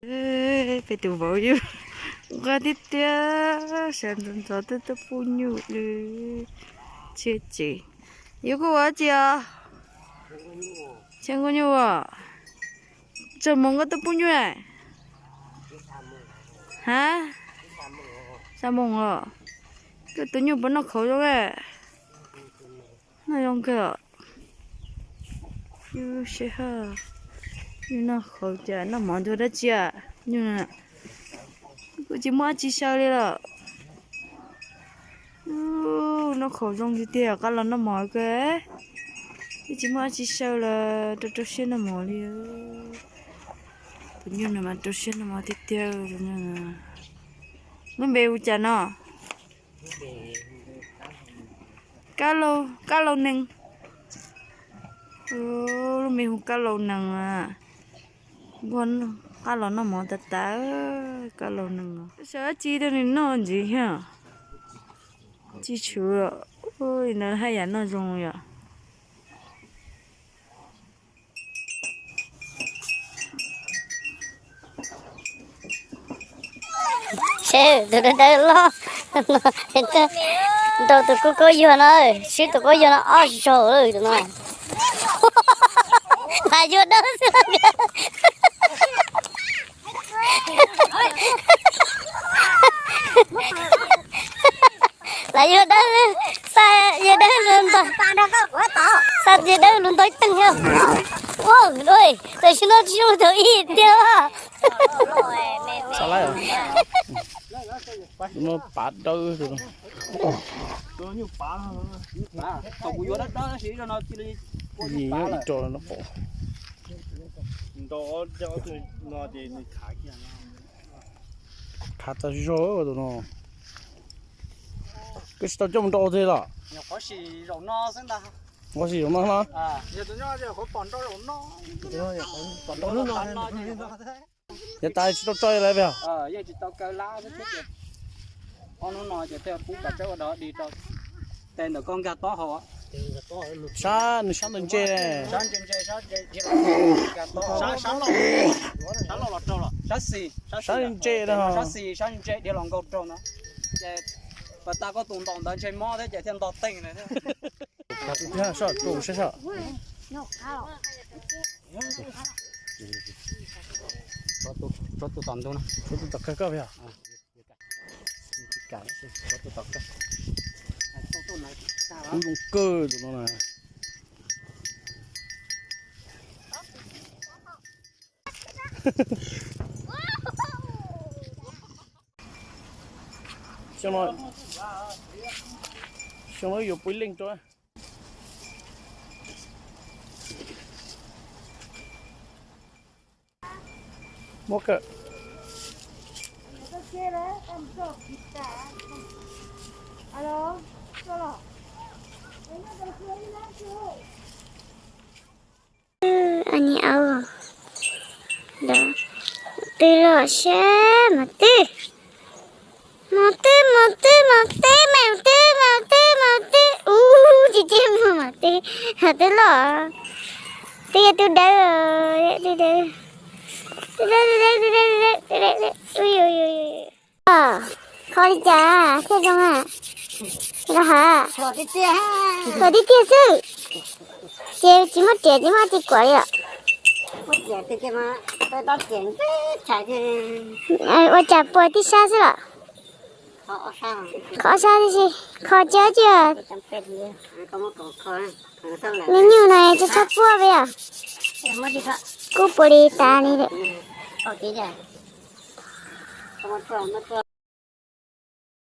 Phải tụ bộ chứ. Qua tiếp theo, sản phẩm cho tôi phụ nữ rồi. Chết chị. 이거 뭐지야? 챙거뉴어. 저 뭔가 또 뿌뉴에. hả? Sao mùng à? Cái tự nhiên bữa nó khổ rồi vậy. Nó không kìa. Yêu sẽ ha. Nhưng nó khổ chả, nó mòn thôi đó chả. Nhưng mà cứ chỉ mất chỉ sao đi là. Nó khổ trong thì tiệt, cái là nó mỏi cái. Chỉ mất chỉ sao là tôi sẽ nó mỏi đi. Tự nhiên là mà tôi sẽ nó mỏi tiếp theo rồi nè. Nó béo chả nó. Cá lâu nừng. Nó béo cá lâu nừng à. Con cá lâu nó mỏ tạt tá, cá lâu nừng. Sao chi đó nên nó gì hả? Chi chua. Ôi nó hay là nó rong vậy. Xe từ đây lo đâu từ có vô nó xíu từ có vô nó trời ơi tụi nó là vô đó là vô đó sao vô đó luôn sao vô đó luôn tới tăng nhau wow rồi tôi xin nó chưa thử ít tiêu sao lại nó bạt đâu rồi có nhiều phá nó tàu vô đất đó xí cho nó gì nó ít trò nó khổ đó cho tôi nó thì khá kia khát ra rồi tụi nó cái tao trông trâu thế là nhiều có xì rau no xem ta có gì không nó à giờ tụi nó giờ có còn rau no còn rau no giờ tay tao chơi lại vậy giờ chỉ tao cây lá nó chết con nó nói theo cú cả chỗ đó đi cho tên là con gà to họ sáng lên chơi này sáng trên chơi gà to sáng lọt trâu rồi sáng lên chơi đó sáng chơi đi lòng câu trâu nó và ta có tụng đồng đến chơi mò thế chạy thêm đọt tinh này thế sợ trùng sẽ sợ cho tụi tầm thôi tôi tập cái vậy cả cho tụi tập cái cũng dùng cơ tụi nó này xong rồi vô bụi linh rồi một cái Alo, alo. 아니 아우 나 뜨러 쉐 맞대 우 진짜 뭐 맞대 하들러 뜨야 또 다 아 거리자 세정아 이거 하 어디 뛰었어 chỉ mất tiền chỉ mất tiền quả ạ. mất tiền thì cái mà tôi đón tiền chạy thì Ôi chả bồi tí xa rồi. họ sao Khó sao đi gì? Khó chơi chưa? chẳng biết gì có một cổ khó sao lại Nếu như này cho sắp vua vậy à? em mất đi thôi Cô bồi đi ta đi đấy. ok rồi có một chỗ